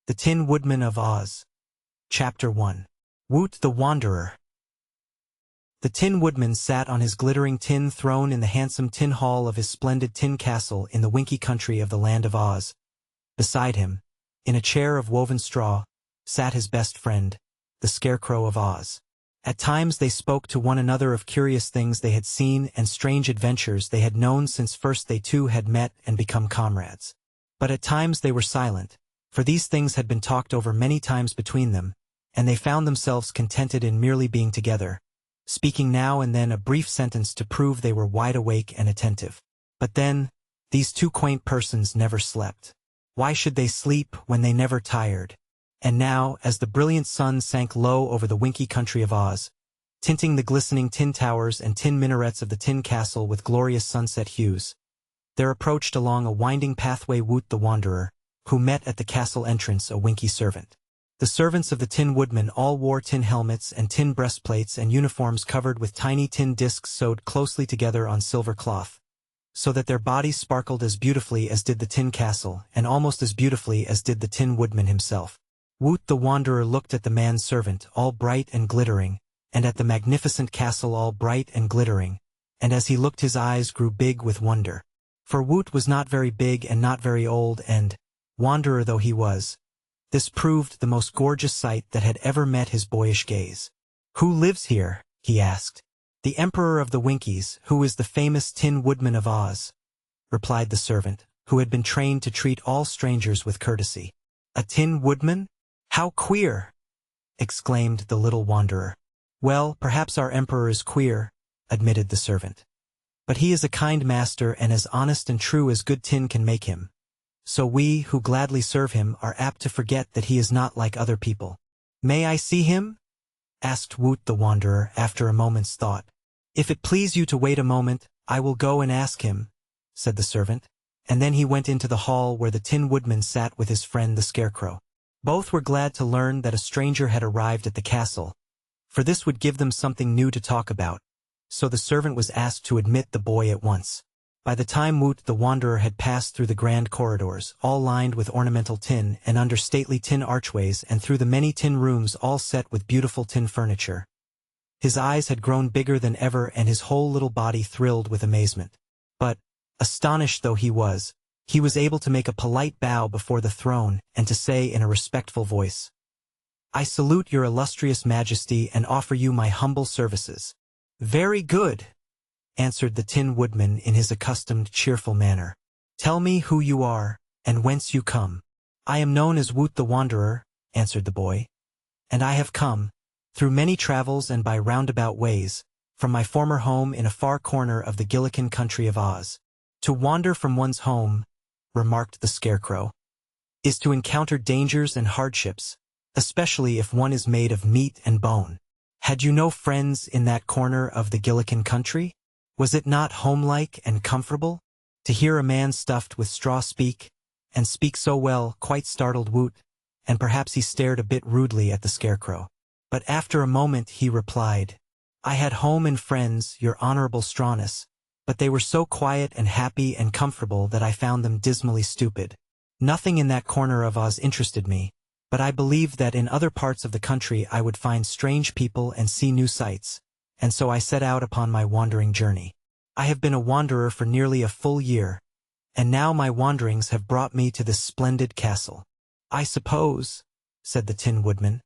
The Tin Woodman of Oz. Chapter 1. Woot the Wanderer. The Tin Woodman sat on his glittering tin throne in the handsome tin hall of his splendid tin castle in the winky country of the land of Oz. Beside him, in a chair of woven straw, sat his best friend, the Scarecrow of Oz. At times they spoke to one another of curious things they had seen and strange adventures they had known since first they two had met and become comrades. But at times they were silent, for these things had been talked over many times between them, and they found themselves contented in merely being together, speaking now and then a brief sentence to prove they were wide awake and attentive. But then, these two quaint persons never slept. Why should they sleep when they never tired? And now, as the brilliant sun sank low over the winky country of Oz, tinting the glistening tin towers and tin minarets of the tin castle with glorious sunset hues, there approached along a winding pathway Woot the Wanderer, who met at the castle entrance a winky servant. The servants of the Tin Woodman all wore tin helmets and tin breastplates and uniforms covered with tiny tin discs sewed closely together on silver cloth, so that their bodies sparkled as beautifully as did the tin castle and almost as beautifully as did the Tin Woodman himself. Woot the Wanderer looked at the man-servant, all bright and glittering, and at the magnificent castle all bright and glittering, and as he looked his eyes grew big with wonder. For Woot was not very big and not very old and, wanderer though he was, this proved the most gorgeous sight that had ever met his boyish gaze. "Who lives here?" he asked. "The Emperor of the Winkies, who is the famous Tin Woodman of Oz," replied the servant, who had been trained to treat all strangers with courtesy. "A Tin Woodman? How queer!" exclaimed the little wanderer. "Well, perhaps our Emperor is queer," admitted the servant. "But he is a kind master and as honest and true as good tin can make him. So we, who gladly serve him, are apt to forget that he is not like other people." "May I see him?" asked Woot the Wanderer after a moment's thought. "If it please you to wait a moment, I will go and ask him," said the servant, and then he went into the hall where the Tin Woodman sat with his friend the Scarecrow. Both were glad to learn that a stranger had arrived at the castle, for this would give them something new to talk about, so the servant was asked to admit the boy at once. By the time Woot the Wanderer had passed through the grand corridors, all lined with ornamental tin, and under stately tin archways, and through the many tin rooms all set with beautiful tin furniture, his eyes had grown bigger than ever and his whole little body thrilled with amazement. But, astonished though he was able to make a polite bow before the throne and to say in a respectful voice, "I salute your illustrious majesty and offer you my humble services." "Very good," answered the Tin Woodman in his accustomed cheerful manner. "Tell me who you are, and whence you come." "I am known as Woot the Wanderer," answered the boy, "and I have come, through many travels and by roundabout ways, from my former home in a far corner of the Gillikin country of Oz." "To wander from one's home," remarked the Scarecrow, "is to encounter dangers and hardships, especially if one is made of meat and bone. Had you no friends in that corner of the Gillikin country? Was it not homelike and comfortable? To hear a man stuffed with straw speak, and speak so well, quite startled Woot, and perhaps he stared a bit rudely at the Scarecrow. But after a moment he replied, "I had home and friends, your honorable strawness, but they were so quiet and happy and comfortable that I found them dismally stupid. Nothing in that corner of Oz interested me, but I believed that in other parts of the country I would find strange people and see new sights, and so I set out upon my wandering journey. I have been a wanderer for nearly a full year, and now my wanderings have brought me to this splendid castle. I suppose," said the Tin Woodman,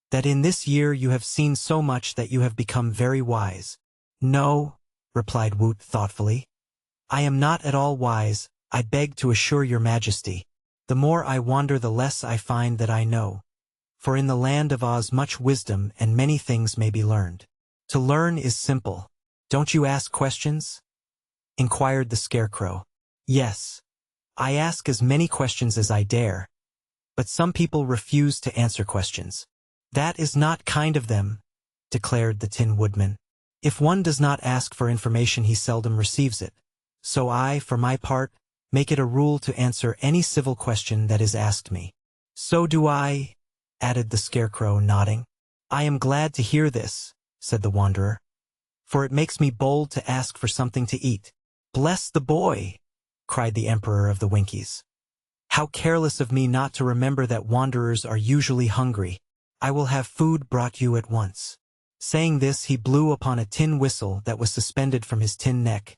"that in this year you have seen so much that you have become very wise." "No," replied Woot thoughtfully, "I am not at all wise, I beg to assure your majesty. The more I wander the less I find that I know, for in the land of Oz much wisdom and many things may be learned." "To learn is simple. Don't you ask questions?" inquired the Scarecrow. "Yes. I ask as many questions as I dare, but some people refuse to answer questions." "That is not kind of them," declared the Tin Woodman. "If one does not ask for information he seldom receives it. So I, for my part, make it a rule to answer any civil question that is asked me." "So do I," added the Scarecrow, nodding. "I am glad to hear this," said the Wanderer, "for it makes me bold to ask for something to eat." "Bless the boy!" cried the Emperor of the Winkies. How careless of me not to remember that wanderers are usually hungry. I will have food brought you at once." Saying this, he blew upon a tin whistle that was suspended from his tin neck,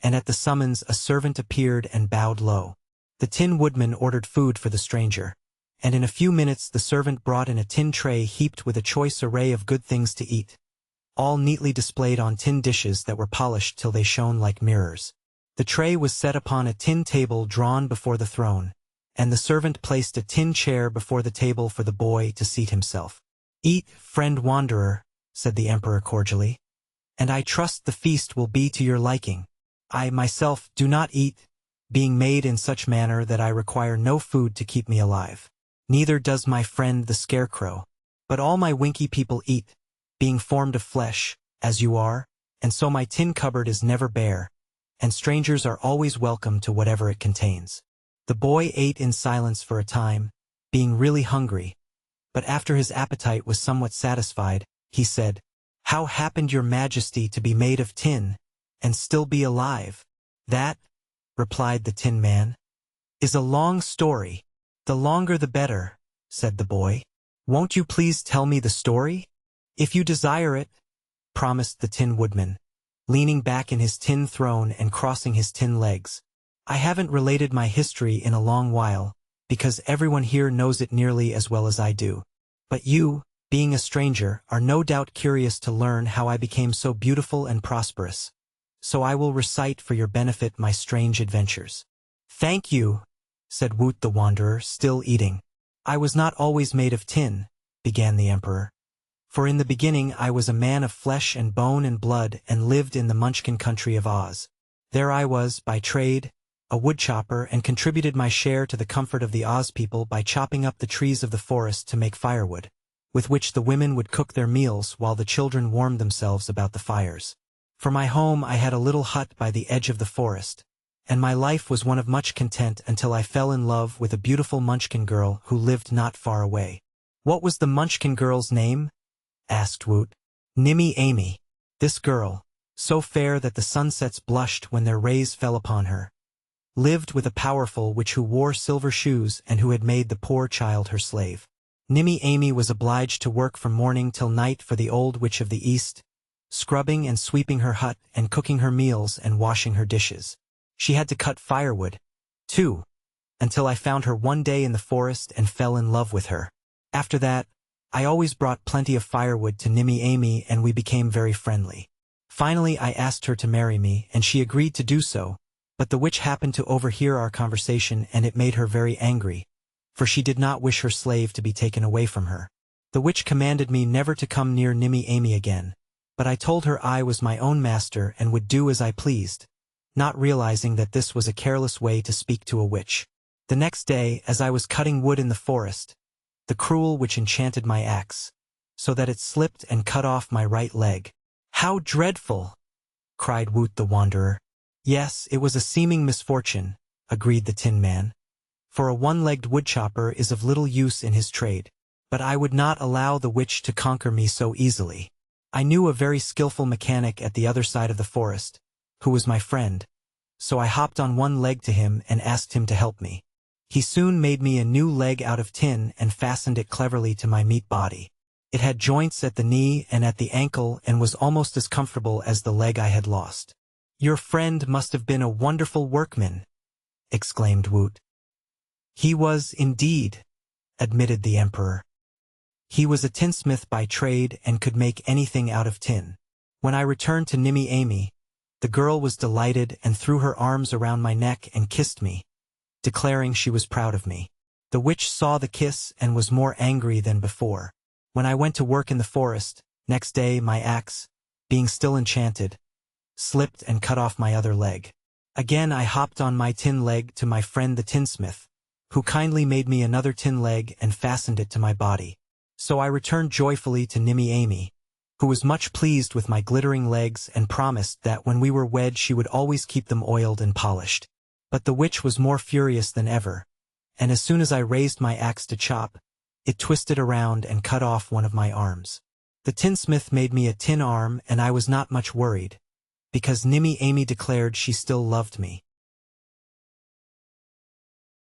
and at the summons a servant appeared and bowed low. The Tin Woodman ordered food for the stranger, and in a few minutes the servant brought in a tin tray heaped with a choice array of good things to eat, all neatly displayed on tin dishes that were polished till they shone like mirrors. The tray was set upon a tin table drawn before the throne, and the servant placed a tin chair before the table for the boy to seat himself. "Eat, friend wanderer," said the emperor cordially, "and I trust the feast will be to your liking. I myself do not eat, being made in such manner that I require no food to keep me alive. Neither does my friend the scarecrow. But all my winky people eat, being formed of flesh, as you are, and so my tin cupboard is never bare, and strangers are always welcome to whatever it contains." The boy ate in silence for a time, being really hungry, but after his appetite was somewhat satisfied, he said, "How happened your majesty to be made of tin, and still be alive?" "That," replied the Tin Man, "is a long story. The longer the better," said the boy. "Won't you please tell me the story?" "If you desire it," promised the Tin Woodman, leaning back in his tin throne and crossing his tin legs. "I haven't related my history in a long while, because everyone here knows it nearly as well as I do. But you, being a stranger, are no doubt curious to learn how I became so beautiful and prosperous. So I will recite for your benefit my strange adventures." "Thank you," said Woot the Wanderer, still eating. "I was not always made of tin," began the emperor. "For in the beginning I was a man of flesh and bone and blood and lived in the Munchkin country of Oz. There I was, by trade, a woodchopper, and contributed my share to the comfort of the Oz people by chopping up the trees of the forest to make firewood, with which the women would cook their meals while the children warmed themselves about the fires. For my home I had a little hut by the edge of the forest, and my life was one of much content until I fell in love with a beautiful Munchkin girl who lived not far away." "What was the Munchkin girl's name?" asked Woot. "Nimmy Amy. This girl, so fair that the sunsets blushed when their rays fell upon her, lived with a powerful witch who wore silver shoes and who had made the poor child her slave. Nimmy Amy was obliged to work from morning till night for the old witch of the East, scrubbing and sweeping her hut and cooking her meals and washing her dishes. She had to cut firewood, too, until I found her one day in the forest and fell in love with her. After that, I always brought plenty of firewood to Nimmy Amy and we became very friendly. Finally I asked her to marry me and she agreed to do so, but the witch happened to overhear our conversation and it made her very angry, for she did not wish her slave to be taken away from her. The witch commanded me never to come near Nimmy Amy again, but I told her I was my own master and would do as I pleased, not realizing that this was a careless way to speak to a witch. The next day, as I was cutting wood in the forest, the cruel witch enchanted my axe, so that it slipped and cut off my right leg. "How dreadful!" cried Woot the Wanderer. "Yes, it was a seeming misfortune," agreed the Tin Man, "for a one-legged woodchopper is of little use in his trade. But I would not allow the witch to conquer me so easily. I knew a very skillful mechanic at the other side of the forest, who was my friend, so I hopped on one leg to him and asked him to help me. He soon made me a new leg out of tin and fastened it cleverly to my meat body. It had joints at the knee and at the ankle and was almost as comfortable as the leg I had lost." "Your friend must have been a wonderful workman," exclaimed Woot. "He was, indeed," admitted the emperor. "He was a tinsmith by trade and could make anything out of tin. When I returned to Nimmy Amy, the girl was delighted and threw her arms around my neck and kissed me, declaring she was proud of me. The witch saw the kiss and was more angry than before. When I went to work in the forest, next day my axe, being still enchanted, slipped and cut off my other leg. Again I hopped on my tin leg to my friend the tinsmith, who kindly made me another tin leg and fastened it to my body. So I returned joyfully to Nimmy Amy, who was much pleased with my glittering legs and promised that when we were wed she would always keep them oiled and polished. But the witch was more furious than ever, and as soon as I raised my axe to chop, it twisted around and cut off one of my arms. The tinsmith made me a tin arm and I was not much worried, because Nimmy Amy declared she still loved me.